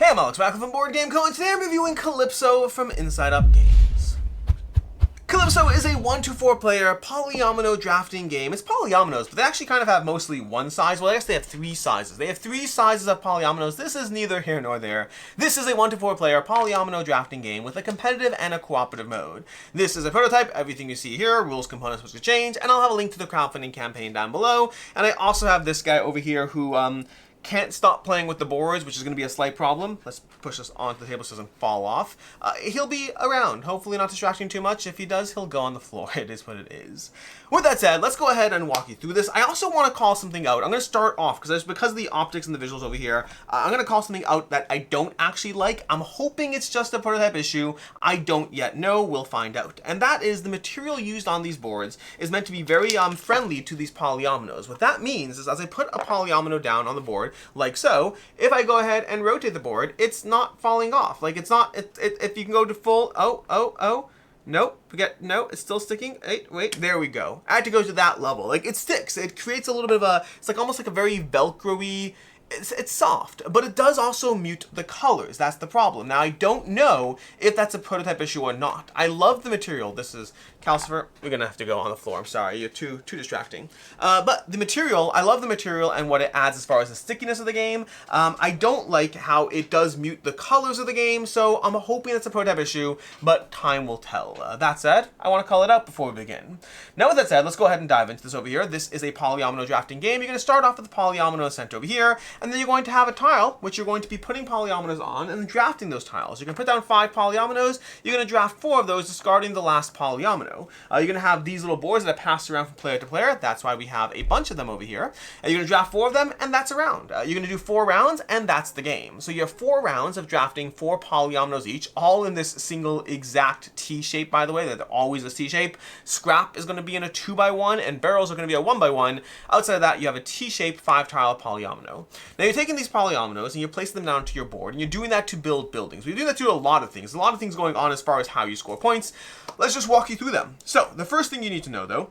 I'm Alex back from Board Game Co. and today I'm reviewing Kalypso from Inside Up Games. Kalypso is a 1-4 player polyomino drafting game. It's polyominoes, but they actually kind of have mostly one size. Well, I guess they have three sizes. They have three sizes of polyominoes. This is neither here nor there. This is a 1-4 player polyomino drafting game with a competitive and a cooperative mode. This is a prototype. Everything you see here, rules, components, which could change, and I'll have a link to the crowdfunding campaign down below. And I also have this guy over here who can't stop playing with the boards, which is going to be a slight problem. Let's push this onto the table so it doesn't fall off. He'll be around, hopefully not distracting too much. If he does, he'll go on the floor. It is what it is. With that said, let's go ahead and walk you through this. I also want to call something out. I'm going to start off, because of the optics and the visuals over here, I'm going to call something out that I don't actually like. I'm hoping it's just a prototype issue. I don't yet know. We'll find out. And that is the material used on these boards is meant to be very friendly to these polyominoes. What that means is as I put a polyomino down on the board, like so, if I go ahead and rotate the board, it's not falling off. Like it's not, if you can go to full, nope, forget, no, it's still sticking. Wait, there we go. I had to go to that level. Like it sticks. It creates a little bit of a, it's like almost like a very Velcro-y, it's soft, but it does also mute the colors. That's the problem. Now, I don't know if that's a prototype issue or not. I love the material. This is Calcifer. We're going to have to go on the floor. I'm sorry. You're too distracting. But the material, I love the material and what it adds as far as the stickiness of the game. I don't like how it does mute the colors of the game, so I'm hoping it's a prototype issue, but time will tell. That said, I want to call it out before we begin. Now, with that said, let's go ahead and dive into this over here. This is a polyomino drafting game. You're going to start off with the polyomino center over here, and then you're going to have a tile, which you're going to be putting polyominoes on and drafting those tiles. You're going to put down 5 polyominoes. You're going to draft 4 of those, discarding the last polyomino. You're going to have these little boards that pass around from player to player. That's why we have a bunch of them over here. And you're going to draft 4 of them, and that's a round. You're going to do 4 rounds, and that's the game. So you have 4 rounds of drafting 4 polyominoes each, all in this single exact T shape, by the way. They're always a T shape. Scrap is going to be in a 2x1, and barrels are going to be a 1x1. Outside of that, you have a T-shaped 5-tile polyomino. Now, you're taking these polyominoes and you're placing them down to your board, and you're doing that to build buildings. We do that to do a lot of things. A lot of things going on as far as how you score points. Let's just walk you through them. So, the first thing you need to know, though,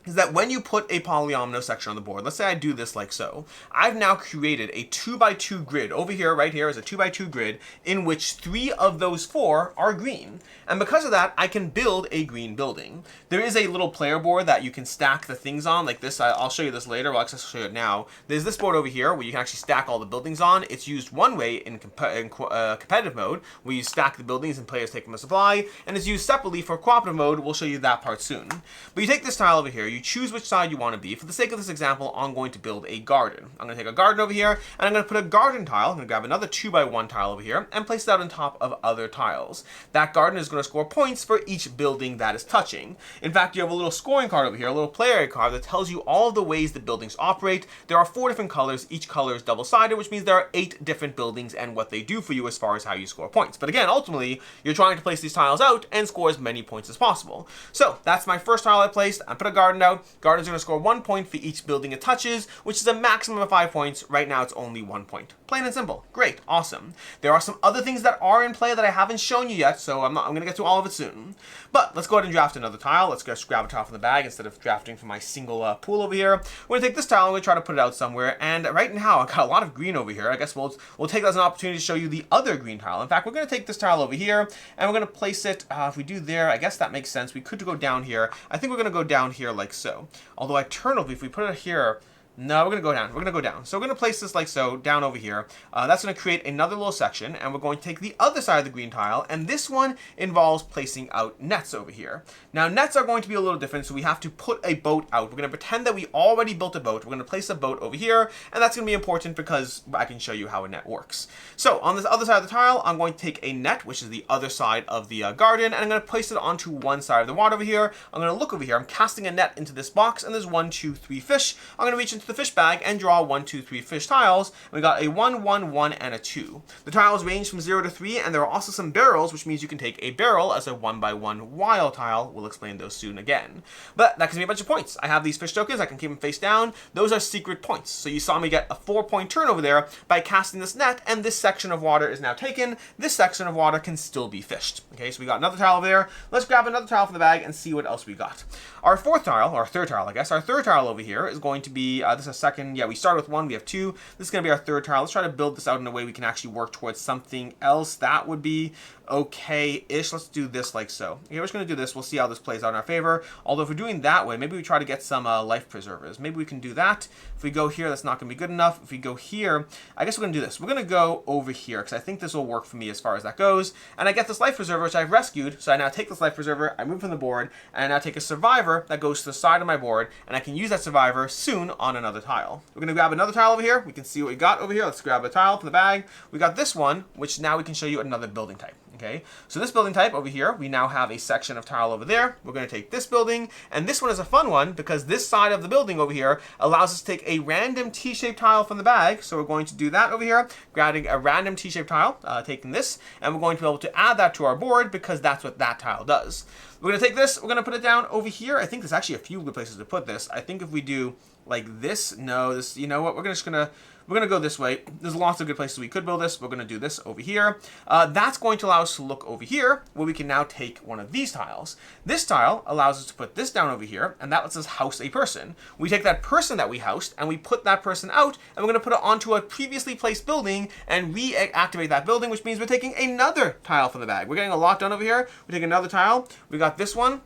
is that when you put a polyomino section on the board, let's say I do this like so, I've now created a 2x2 grid. Over here, right here, is a 2x2 grid in which 3 of those 4 are green. And because of that, I can build a green building. There is a little player board that you can stack the things on, like this. I'll show you this later. Well, actually, I'll show you it now. There's this board over here where you can actually stack all the buildings on. It's used one way in competitive mode, where you stack the buildings and players take them as supply, and it's used separately for cooperative mode. We'll show you that part soon. But you take this tile over here, you choose which side you want to be. For the sake of this example, I'm going to build a garden. I'm going to take a garden over here, and I'm going to put a garden tile. I'm going to grab another 2x1 tile over here and place it out on top of other tiles. That garden is going to score points for each building that is touching. In fact, you have a little scoring card over here, a little player area card that tells you all of the ways the buildings operate. There are 4 different colors. Each color is double-sided, which means there are 8 different buildings and what they do for you as far as how you score points. But again, ultimately, you're trying to place these tiles out and score as many points as possible. So that's my first tile I placed. I put a garden out. Garden's going to score 1 point for each building it touches, which is a maximum of 5 points. Right now, it's only 1 point. Plain and simple. Great. Awesome. There are some other things that are in play that I haven't shown you yet, so I'm going to get to all of it soon. But let's go ahead and draft another tile. Let's just grab a tile from the bag instead of drafting from my single pool over here. We're going to take this tile and we're going to try to put it out somewhere. And right now, I've got a lot of green over here. I guess we'll take that as an opportunity to show you the other green tile. In fact, we're going to take this tile over here and we're going to place it, if we do there, I guess that makes sense. We could go down here. I think we're going to go down here like so. Although alternatively, if we put it here, no, we're going to go down. We're going to go down. So we're going to place this like so, down over here. That's going to create another little section, and we're going to take the other side of the green tile, and this one involves placing out nets over here. Now, nets are going to be a little different, so we have to put a boat out. We're going to pretend that we already built a boat. We're going to place a boat over here, and that's going to be important because I can show you how a net works. So on this other side of the tile, I'm going to take a net, which is the other side of the garden, and I'm going to place it onto one side of the water over here. I'm going to look over here. I'm casting a net into this box, and there's 1, 2, 3 fish. I'm going to reach into the fish bag and draw 1, 2, 3 fish tiles. We got a 1, 1, 1, and a 2. The tiles range from 0 to 3, and there are also some barrels, which means you can take a barrel as a 1x1 wild tile. We'll explain those soon again. But that gives me a bunch of points. I have these fish tokens. I can keep them face down. Those are secret points. So you saw me get a 4-point turn over there by casting this net, and this section of water is now taken. This section of water can still be fished. Okay, so we got another tile over there. Let's grab another tile from the bag and see what else we got. Our fourth tile, or third tile, I guess, our third tile over here is going to be This is a second. Yeah, we started with 1. We have 2. This is going to be our third tile. Let's try to build this out in a way we can actually work towards something else. That would be okay-ish. Let's do this like so. Okay, we're just going to do this. We'll see how this plays out in our favor. Although if we're doing that way, maybe we try to get some life preservers. Maybe we can do that. If we go here, that's not going to be good enough. If we go here, I guess we're going to do this. We're going to go over here because I think this will work for me as far as that goes. And I get this life preserver, which I've rescued. So I now take this life preserver, I move from the board, and I now take a survivor that goes to the side of my board, and I can use that survivor soon on another tile. We're going to grab another tile over here. We can see what we got over here. Let's grab a tile from the bag. We got this one, which now we can show you another building type. Okay, so this building type over here, we now have a section of tile over there. We're going to take this building, and this one is a fun one because this side of the building over here allows us to take a random T-shaped tile from the bag. So we're going to do that over here, grabbing a random T-shaped tile, taking this, and we're going to be able to add that to our board because that's what that tile does. We're going to take this, we're going to put it down over here. I think there's actually a few good places to put this. I think if we do like this, no, this, you know what, we're going to go this way. There's lots of good places we could build this. We're going to do this over here. That's going to allow us to look over here where we can now take one of these tiles. This tile allows us to put this down over here, and that lets us house a person. We take that person that we housed and we put that person out, and we're going to put it onto a previously placed building and reactivate that building, which means we're taking another tile from the bag. We're getting a lot done over here. We take another tile. We got this one,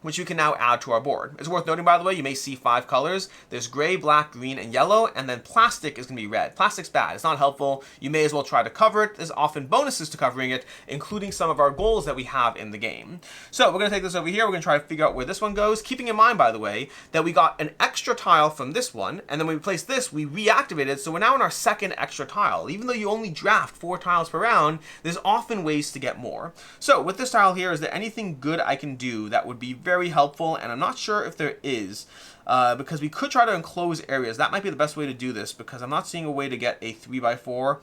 which you can now add to our board. It's worth noting, by the way, you may see 5 colors. There's gray, black, green, and yellow, and then plastic is gonna be red. Plastic's bad, it's not helpful. You may as well try to cover it. There's often bonuses to covering it, including some of our goals that we have in the game. So we're gonna take this over here. We're gonna try to figure out where this one goes, keeping in mind, by the way, that we got an extra tile from this one, and then when we place this, we reactivated, so we're now in our second extra tile. Even though you only draft 4 tiles per round, there's often ways to get more. So with this tile here, is there anything good I can do that would be very helpful? And I'm not sure if there is, because we could try to enclose areas. That might be the best way to do this because I'm not seeing a way to get a 3x4,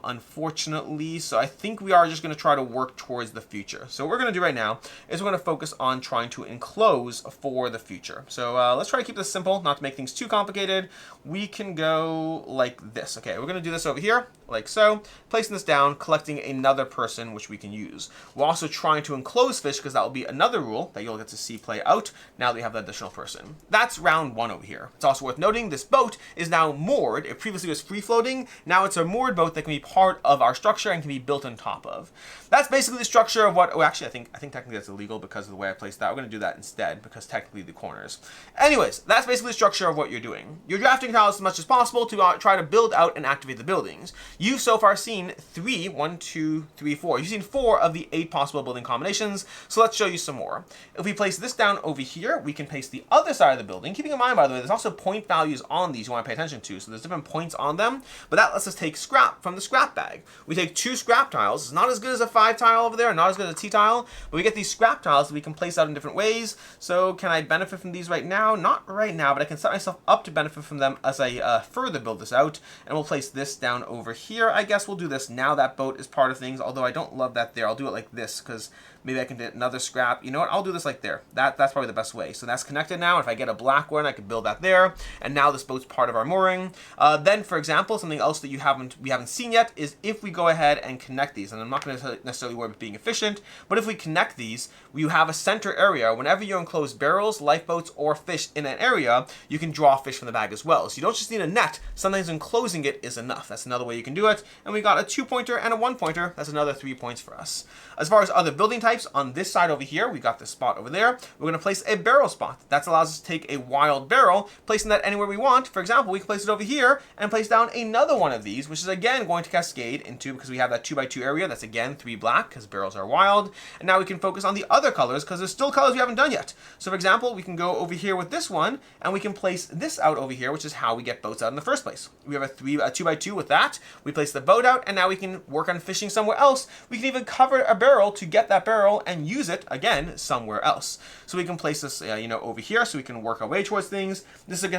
unfortunately. So I think we are just going to try to work towards the future. So what we're going to do right now is we're going to focus on trying to enclose for the future. So let's try to keep this simple, not to make things too complicated. We can go like this. Okay, we're going to do this over here, like so, placing this down, collecting another person, which we can use. We're also trying to enclose fish because that will be another rule that you'll get to see play out now that you have that additional person. That's round 1 over here. It's also worth noting this boat is now moored. It previously was free floating. Now it's a moored boat that can be part of our structure and can be built on top of. That's basically the structure of what, oh, actually, I think technically that's illegal because of the way I placed that. We're going to do that instead because technically the corners. Anyways, that's basically the structure of what you're doing. You're drafting tiles as much as possible to try to build out and activate the buildings. You've so far seen 1, 2, 3, 4. You've seen 4 of the 8 possible building combinations. So let's show you some more. If we place this down over here, we can place the other side of the building. Keeping in mind, by the way, there's also point values on these you want to pay attention to. So there's different points on them, but that lets us take scrap from the scrap bag. We take 2 scrap tiles. It's not as good as a 5 tile over there, not as good as a T tile, but we get these scrap tiles that we can place out in different ways. So can I benefit from these right now? Not right now, but I can set myself up to benefit from them as I further build this out. And we'll place this down over here. I guess we'll do this now that boat is part of things, although I don't love that there. I'll do it like this because maybe I can get another scrap. You know what? I'll do this like there. That's probably the best way. So that's connected now. If I get a black one, I could build that there. And now this boat's part of our mooring. Then, for example, something else that we haven't seen yet is if we go ahead and connect these. And I'm not going to necessarily worry about being efficient, but if we connect these, you have a center area. Whenever you enclose barrels, lifeboats, or fish in an area, you can draw fish from the bag as well. So you don't just need a net. Sometimes enclosing it is enough. That's another way you can do it. And we got a 2-pointer and a 1-pointer. That's another 3 points for us. As far as other building types, on this side over here, we got this spot over there. We're going to place a barrel spot. That allows us to take a wild barrel, placing that anywhere we want. For example, we can place it over here and place down another one of these, which is again going to cascade into, because we have that 2x2 area, that's again 3 black because barrels are wild. And now we can focus on the other colors because there's still colors we haven't done yet. So for example, we can go over here with this one and we can place this out over here, which is how we get boats out in the first place. We have a 2x2 with that. We place the boat out and now we can work on fishing somewhere else. We can even cover a barrel to get that barrel and use it again somewhere else. So we can place this over here so we can work our way towards things. This is a good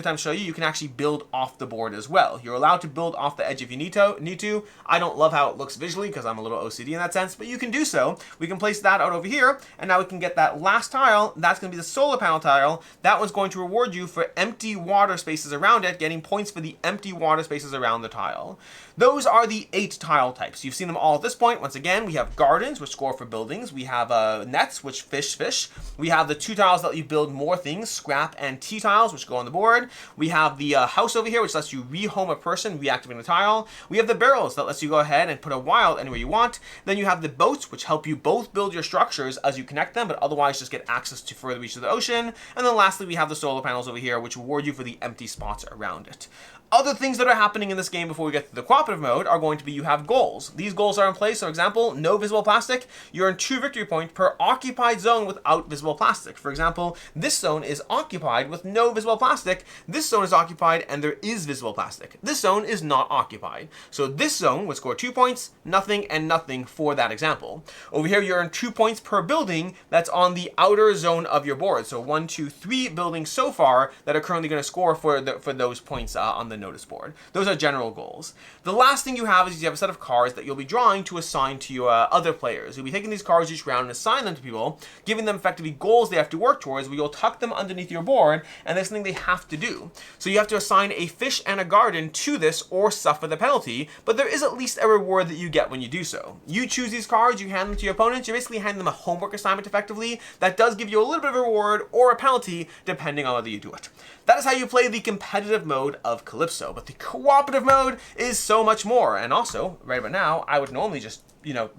time to show you can actually build off the board as well. You're allowed to build off the edge if you need to. I don't love how it looks visually because I'm a little OCD in that sense, but you can do so. We can place that out over here and now we can get that last tile. That's going to be the solar panel tile. That one's going to reward you for empty water spaces around it, getting points for the empty water spaces around the tiles. tile. Those are the 8 tile types. You've seen them all at this point. Once again, we have gardens, which score for buildings. We have nets, which fish. We have the 2 tiles that let you build more things, scrap and tea tiles, which go on the board. We have the house over here, which lets you rehome a person, reactivating a tile. We have the barrels that lets you go ahead and put a wild anywhere you want. Then you have the boats, which help you both build your structures as you connect them, but otherwise just get access to further reach of the ocean. And then lastly, we have the solar panels over here, which reward you for the empty spots around it. Other things that are happening in this game before we get to the cooperative mode are going to be you have goals. These goals are in place. For example, no visible plastic. You earn 2 victory points per occupied zone without visible plastic. For example, this zone is occupied with no visible plastic. This zone is occupied and there is visible plastic. This zone is not occupied. So this zone would score 2 points, nothing, and nothing for that example. Over here, you earn 2 points per building that's on the outer zone of your board. So 1, 2, 3 buildings so far that are currently going to score for those points on the notice board. Those are general goals. The last thing you have is you have a set of cards that you'll be drawing to assign to your other players. You'll be taking these cards each round and assign them to people, giving them effectively goals they have to work towards, where you'll tuck them underneath your board, and there's something they have to do. So you have to assign a fish and a garden to this or suffer the penalty, but there is at least a reward that you get when you do so. You choose these cards, you hand them to your opponents, you basically hand them a homework assignment effectively that does give you a little bit of a reward or a penalty depending on whether you do it. That is how you play the competitive mode of Kalypso, but the cooperative mode is so much more. And also, right about now, I would normally just,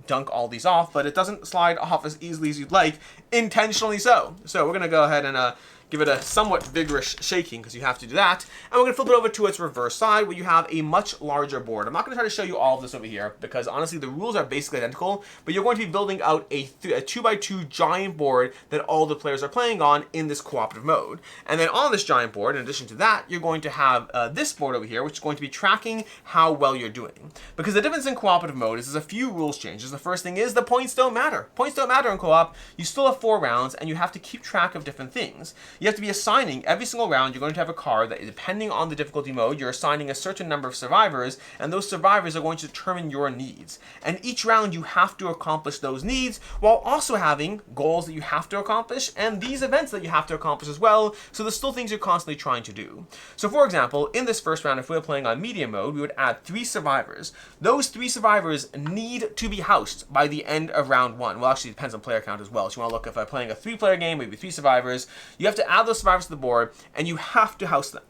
dunk all these off, but it doesn't slide off as easily as you'd like, intentionally so. So we're going to go ahead and give it a somewhat vigorous shaking, because you have to do that. And we're going to flip it over to its reverse side, where you have a much larger board. I'm not going to try to show you all of this over here, because honestly, the rules are basically identical, but you're going to be building out a 2x2 giant board that all the players are playing on in this cooperative mode. And then on this giant board, in addition to that, you're going to have this board over here, which is going to be tracking how well you're doing. Because the difference in cooperative mode is there's a few rules changes. The first thing is the points don't matter. Points don't matter in co-op. You still have 4 rounds, and you have to keep track of different things. You have to be assigning every single round. You're going to have a card that, depending on the difficulty mode, you're assigning a certain number of survivors, and those survivors are going to determine your needs. And each round you have to accomplish those needs while also having goals that you have to accomplish and these events that you have to accomplish as well. So there's still things you're constantly trying to do. So for example, in this first round, if we were playing on medium mode, we would add 3 survivors. Those 3 survivors need to be housed by the end of round 1. Well, actually, it depends on player count as well. So you want to look, if I'm playing a 3-player game, maybe 3 survivors, you have to add those survivors to the board, and you have to house them.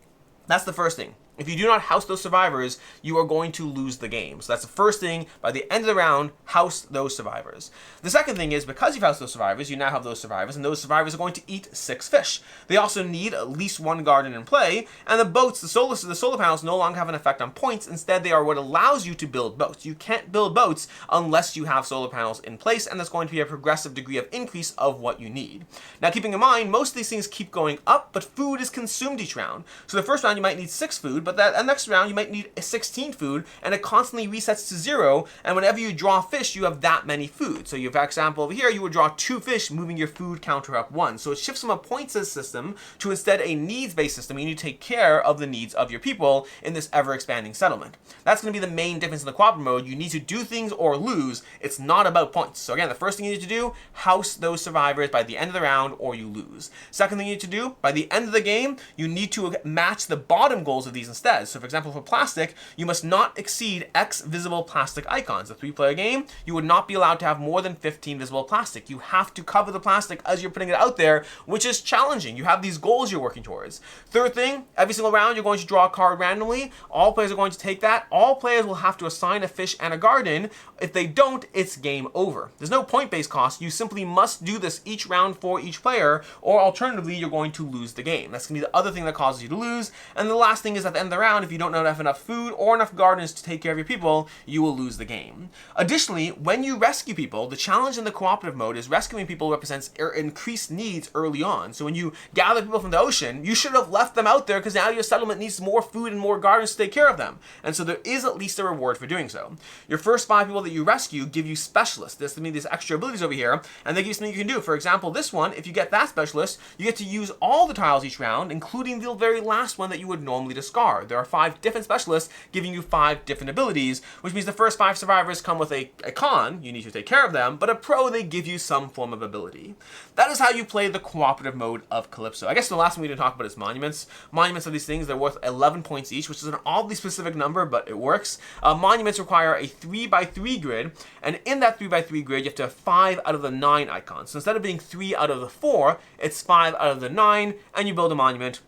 That's the first thing. If you do not house those survivors, you are going to lose the game. So that's the first thing. By the end of the round, house those survivors. The second thing is, because you've housed those survivors, you now have those survivors, and those survivors are going to eat 6 fish. They also need at least 1 garden in play, and the boats, the solar panels no longer have an effect on points. Instead, they are what allows you to build boats. You can't build boats unless you have solar panels in place, and that's going to be a progressive degree of increase of what you need. Now, keeping in mind, most of these things keep going up, but food is consumed each round. So the first round, you might need 6 food, but that next round, you might need 16 food, and it constantly resets to 0, and whenever you draw fish, you have that many food. So you have, for example, over here, you would draw 2 fish, moving your food counter up 1. So it shifts from a points-based system to instead a needs-based system. You need to take care of the needs of your people in this ever-expanding settlement. That's going to be the main difference in the cooperative mode. You need to do things or lose. It's not about points. So again, the first thing you need to do, house those survivors by the end of the round, or you lose. Second thing you need to do, by the end of the game, you need to match the bottom goals of these instead. So for example, for plastic, you must not exceed X visible plastic icons. A 3-player game, you would not be allowed to have more than 15 visible plastic. You have to cover the plastic as you're putting it out there, which is challenging. You have these goals you're working towards. Third thing, every single round you're going to draw a card randomly. All players are going to take that. All players will have to assign a fish and a garden. If they don't, it's game over. There's no point-based cost. You simply must do this each round for each player, or alternatively, you're going to lose the game. That's going to be the other thing that causes you to lose. And the last thing is, at the end of the round, if you don't have enough food or enough gardens to take care of your people, you will lose the game. Additionally, when you rescue people, the challenge in the cooperative mode is rescuing people represents increased needs early on. So when you gather people from the ocean, you should have left them out there because now your settlement needs more food and more gardens to take care of them. And so there is at least a reward for doing so. Your first 5 people that you rescue give you specialists. This means these extra abilities over here, and they give you something you can do. For example, this one, if you get that specialist, you get to use all the tiles each round, including the very last one that you would normally discard. hard. There are 5 different specialists giving you 5 different abilities, which means the first 5 survivors come with a con, you need to take care of them, but a pro, they give you some form of ability. That is how you play the cooperative mode of Kalypso. I guess the last one we didn't talk about is monuments. Monuments are these things, they're worth 11 points each, which is an oddly specific number, but it works. Monuments require a 3x3 grid, and in that 3x3 grid, you have to have 5 out of the 9 icons. So instead of being 3 out of the 4, it's 5 out of the 9, and you build a monument.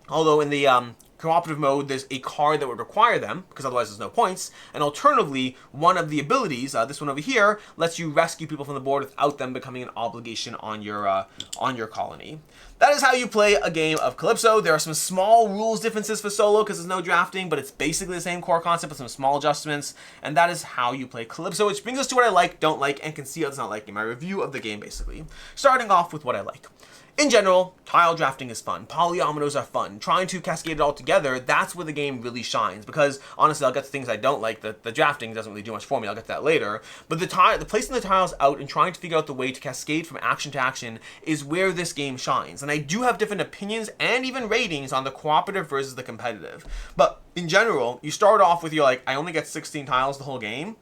Although in the cooperative mode, there's a card that would require them, because otherwise there's no points. And alternatively, one of the abilities, this one over here, lets you rescue people from the board without them becoming an obligation on your colony. That is how you play a game of Kalypso. There are some small rules differences for solo because there's no drafting, but it's basically the same core concept with some small adjustments. And that is how you play Kalypso, which brings us to what I like, don't like, and can see how it's not like in my review of the game, basically. Starting off with what I like. In general, tile drafting is fun. Polyominoes are fun. Trying to cascade it all together, that's where the game really shines. Because, honestly, I'll get to things I don't like. The drafting doesn't really do much for me. I'll get to that later. But the placing the tiles out and trying to figure out the way to cascade from action to action is where this game shines. And I do have different opinions and even ratings on the cooperative versus the competitive. But, in general, you start off with, you're like, I only get 16 tiles the whole game.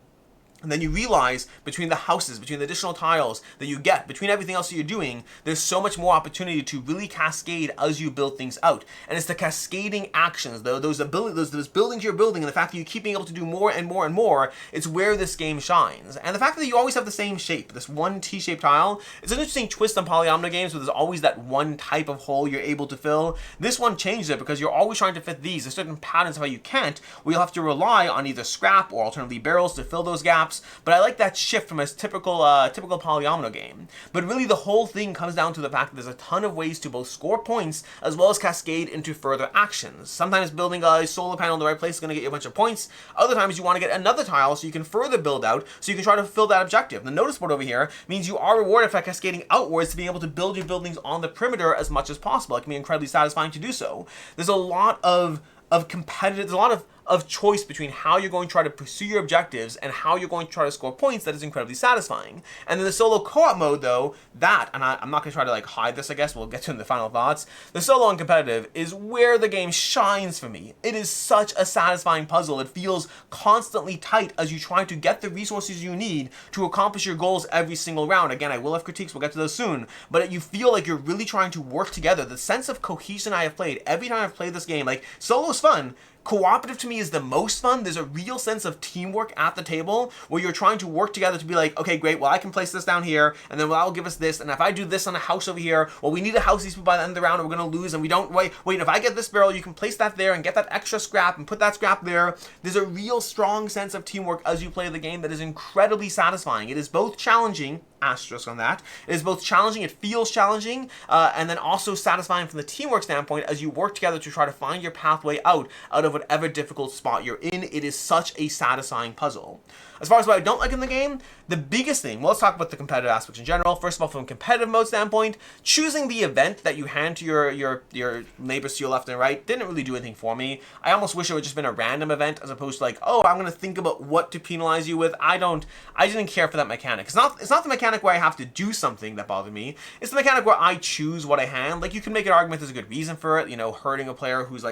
And then you realize between the houses, between the additional tiles that you get, between everything else that you're doing, there's so much more opportunity to really cascade as you build things out. And it's the cascading actions, those buildings you're building, and the fact that you keep being able to do more and more and more, it's where this game shines. And the fact that you always have the same shape, this one T-shaped tile, it's an interesting twist on polyomino games where there's always that one type of hole you're able to fill. This one changes it because you're always trying to fit these. There's certain patterns of how you can't, where you'll have to rely on either scrap or alternatively barrels to fill those gaps. But I like that shift from a typical polyomino game. But really the whole thing comes down to the fact that there's a ton of ways to both score points as well as cascade into further actions. Sometimes building a solar panel in the right place is going to get you a bunch of points. Other times you want to get another tile so you can further build out, so you can try to fulfill that objective. The notice board over here means you are rewarded for cascading outwards to be able to build your buildings on the perimeter as much as possible. It can be incredibly satisfying to do so. There's a lot of competitive, there's a lot of choice between how you're going to try to pursue your objectives and how you're going to try to score points that is incredibly satisfying. And in the solo co-op mode though, and I'm not going to try to hide this, I guess, we'll get to in the final thoughts, the solo and competitive is where the game shines for me. It is such a satisfying puzzle. It feels constantly tight as you try to get the resources you need to accomplish your goals every single round. Again, I will have critiques, we'll get to those soon, but you feel like you're really trying to work together. The sense of cohesion I have played, every time I've played this game, solo is fun, cooperative to me is the most fun. There's a real sense of teamwork at the table where you're trying to work together to be like, okay, great, well, I can place this down here, and then I'll give us this, and if I do this on a house over here, well, we need to house these people by the end of the round, or we're going to lose, and we don't, wait, if I get this barrel, you can place that there and get that extra scrap and put that scrap there. There's a real strong sense of teamwork as you play the game that is incredibly satisfying. It is both challenging, asterisk on that, it is both challenging, it feels challenging, and then also satisfying from the teamwork standpoint as you work together to try to find your pathway out of whatever difficult spot you're in. It is such a satisfying puzzle. As far as what I don't like in the game, the biggest thing, well, let's talk about the competitive aspects in general. First of all, from a competitive mode standpoint, choosing the event that you hand to your neighbors to your left and right didn't really do anything for me. I almost wish it would just been a random event as opposed to oh, I'm going to think about what to penalize you with. I didn't care for that mechanic. It's not the mechanic where I have to do something that bothered me. It's the mechanic where I choose what I hand. You can make an argument there's a good reason for it, hurting a player who's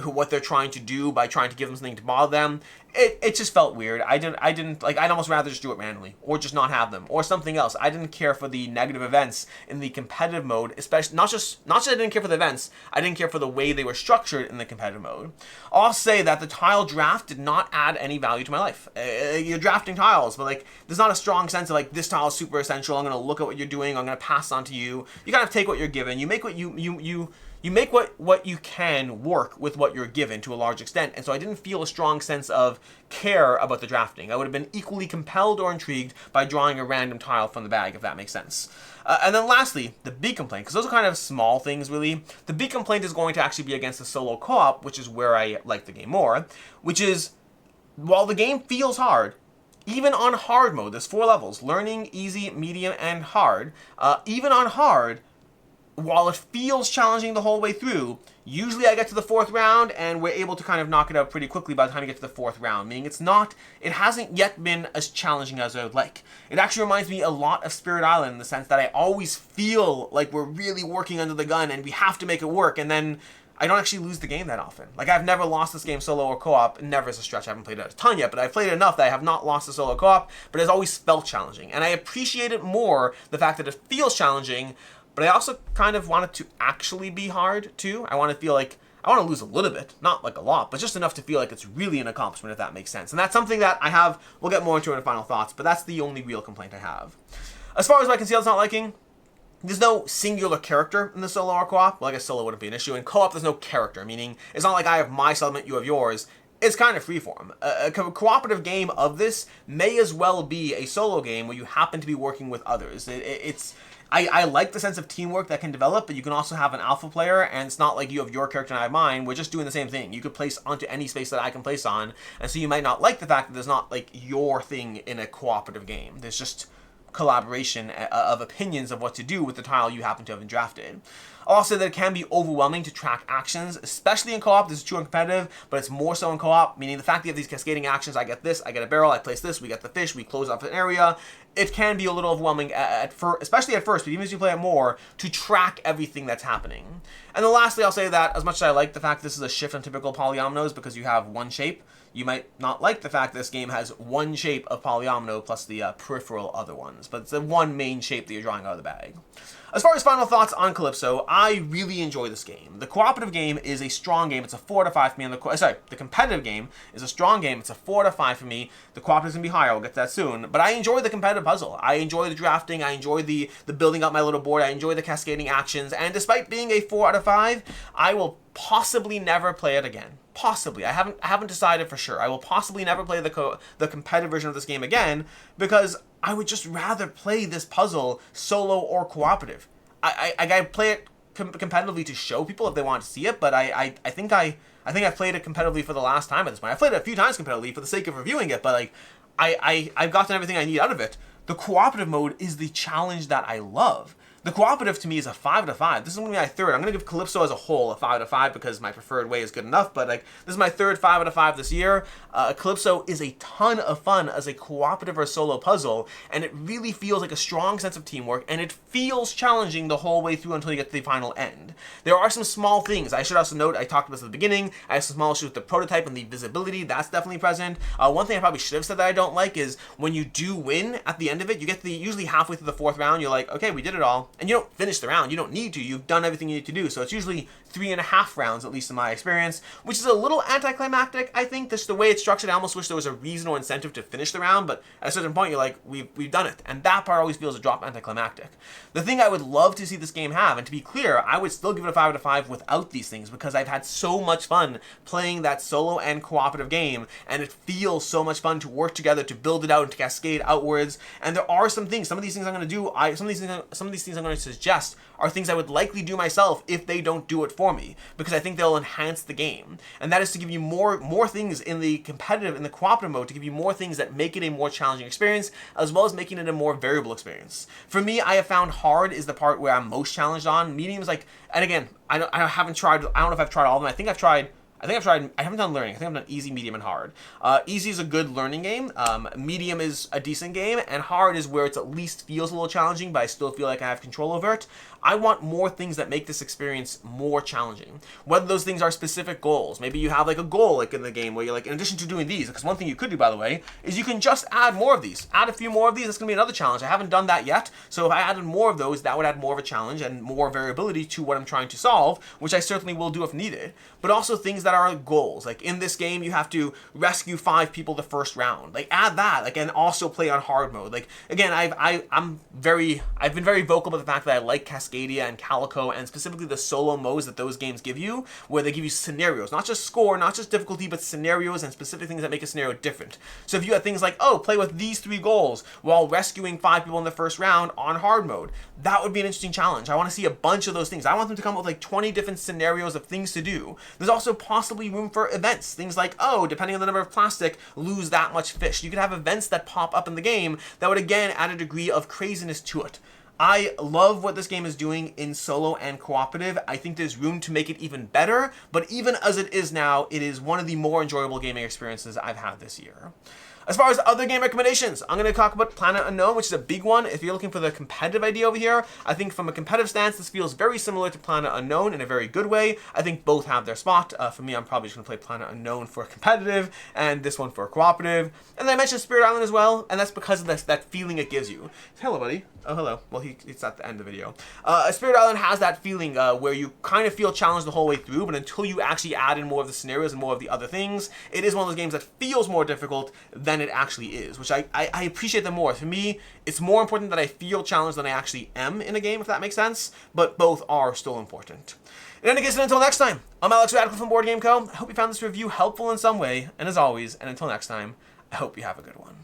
what they're trying to do by trying to give them something to bother them. It just felt weird. I'd almost rather just do it randomly or just not have them or something else. I didn't care for the negative events in the competitive mode, especially not just I didn't care for the events, I didn't care for the way they were structured in the competitive mode. I'll say that the tile draft did not add any value to my life. You're drafting tiles, but there's not a strong sense of this tile is super essential. I'm going to look at what you're doing. I'm going to pass on to you. You kind of take what you're given. You make what you make what you can work with what you're given to a large extent, and so I didn't feel a strong sense of care about the drafting. I would have been equally compelled or intrigued by drawing a random tile from the bag, if that makes sense. And then lastly, the big complaint, because those are kind of small things really, the big complaint is going to actually be against the solo co-op, which is where I like the game more, which is, while the game feels hard, even on hard mode, there's 4 levels, learning, easy, medium, and hard, even on hard, while it feels challenging the whole way through, usually I get to the 4th round and we're able to kind of knock it out pretty quickly by the time you get to the 4th round, meaning it hasn't yet been as challenging as I would like. It actually reminds me a lot of Spirit Island in the sense that I always feel like we're really working under the gun and we have to make it work, and then I don't actually lose the game that often. Like, I've never lost this game solo or co-op. Never is a stretch. I haven't played it a ton yet, but I've played it enough that I have not lost a solo co-op, but it's always felt challenging. And I appreciate it more, the fact that it feels challenging, but I also kind of want it to actually be hard, too. I want to feel like I want to lose a little bit, not like a lot, but just enough to feel like it's really an accomplishment, if that makes sense. And that's something that I have, we'll get more into in the final thoughts, but that's the only real complaint I have. As far as what I can see I was not liking, there's no singular character in the solo or co-op. Well, I guess solo wouldn't be an issue. In co-op, there's no character, meaning it's not like I have my settlement, you have yours. It's kind of freeform. A cooperative game of this may as well be a solo game where you happen to be working with others. I like the sense of teamwork that can develop, but you can also have an alpha player, and it's not like you have your character and I have mine. We're just doing the same thing. You could place onto any space that I can place on, and so you might not like the fact that there's not like your thing in a cooperative game. There's just collaboration of opinions of what to do with the tile you happen to have drafted. I'll also say that it can be overwhelming to track actions, especially in co-op. This is true in competitive, but it's more so in co-op, meaning the fact that you have these cascading actions, I get this, I get a barrel, I place this, we get the fish, we close off an area. It can be a little overwhelming, especially at first, but even as you play it more, to track everything that's happening. And then lastly, I'll say that as much as I like the fact this is a shift on typical polyominoes because you have one shape, you might not like the fact this game has one shape of polyomino plus the peripheral other ones, but it's the one main shape that you're drawing out of the bag. As far as final thoughts on Kalypso, I really enjoy this game. The cooperative game is a strong game. It's a 4 out of 5 for me. The competitive game is a strong game. It's a 4 out of 5 for me. The cooperative is going to be higher. We'll get to that soon. But I enjoy the competitive puzzle. I enjoy the drafting. I enjoy the building up my little board. I enjoy the cascading actions. And despite being a 4 out of 5, I will possibly never play it again. Possibly. I haven't decided for sure. I will possibly never play the competitive version of this game again because I would just rather play this puzzle solo or cooperative. I play it competitively to show people if they want to see it, but I think I've played it competitively for the last time at this point. I've played it a few times competitively for the sake of reviewing it, but like I've gotten everything I need out of it. The cooperative mode is the challenge that I love. The cooperative to me is a 5 out of 5. This is going to be my third. I'm going to give Kalypso as a whole a 5 out of 5 because my preferred way is good enough, but like this is my third 5 out of 5 this year. Kalypso is a ton of fun as a cooperative or solo puzzle, and it really feels like a strong sense of teamwork, and it feels challenging the whole way through until you get to the final end. There are some small things. I should also note, I talked about this at the beginning, I have some small issues with the prototype and the visibility. That's definitely present. One thing I probably should have said that I don't like is when you do win at the end of it, you get usually halfway through the 4th round, you're like, okay, we did it all. And you don't finish the round. You don't need to. You've done everything you need to do. So it's usually 3.5 rounds, at least in my experience, which is a little anticlimactic, I think. Just the way it's structured, I almost wish there was a reason or incentive to finish the round, but at a certain point, you're like, we've done it. And that part always feels a drop anticlimactic. The thing I would love to see this game have, and to be clear, I would still give it a 5 out of 5 without these things, because I've had so much fun playing that solo and cooperative game, and it feels so much fun to work together, to build it out, and to cascade outwards. And there are some things, some of these things I'm going to do, some of these things I'm going to suggest are things I would likely do myself if they don't do it for me, because I think they'll enhance the game. And that is to give you more things in the competitive, in the cooperative mode, to give you more things that make it a more challenging experience, as well as making it a more variable experience. For me, I have found hard is the part where I'm most challenged on. Medium's like, and again, I haven't tried, I don't know if I've tried all of them. I haven't done learning. I think I've done easy, medium, and hard. Easy is a good learning game. Medium is a decent game, and hard is where it at least feels a little challenging, but I still feel like I have control over it. I want more things that make this experience more challenging. Whether those things are specific goals. Maybe you have like a goal like in the game where you're like, in addition to doing these, because one thing you could do, by the way, is you can just add more of these. Add a few more of these, that's going to be another challenge. I haven't done that yet, so if I added more of those, that would add more of a challenge and more variability to what I'm trying to solve, which I certainly will do if needed. But also things that are goals. Like in this game, you have to rescue 5 people the first round. Like add that, like, and also play on hard mode. Like again, I've been very vocal about the fact that I like Cascadia and Calico, and specifically the solo modes that those games give you, where they give you scenarios, not just score, not just difficulty, but scenarios and specific things that make a scenario different. So if you had things like, oh, play with these 3 goals while rescuing 5 people in the first round on hard mode, that would be an interesting challenge. I want to see a bunch of those things. I want them to come up with like 20 different scenarios of things to do. There's also possibly room for events. Things like, oh, depending on the number of plastic, lose that much fish. You could have events that pop up in the game that would again add a degree of craziness to it. I love what this game is doing in solo and cooperative. I think there's room to make it even better, but even as it is now, it is one of the more enjoyable gaming experiences I've had this year. As far as other game recommendations, I'm going to talk about Planet Unknown, which is a big one. If you're looking for the competitive idea over here, I think from a competitive stance, this feels very similar to Planet Unknown in a very good way. I think both have their spot. For me, I'm probably just going to play Planet Unknown for competitive, and this one for cooperative. And then I mentioned Spirit Island as well, and that's because of that feeling it gives you. Hello, buddy. Oh, hello. Well, it's at the end of the video. Spirit Island has that feeling where you kind of feel challenged the whole way through, but until you actually add in more of the scenarios and more of the other things, it is one of those games that feels more difficult than it actually is, which I appreciate them more. For me, it's more important that I feel challenged than I actually am in a game, if that makes sense, but both are still important. In any case, until next time, I'm Alex Radical from Board Game Co. I hope you found this review helpful in some way, and as always, and until next time, I hope you have a good one.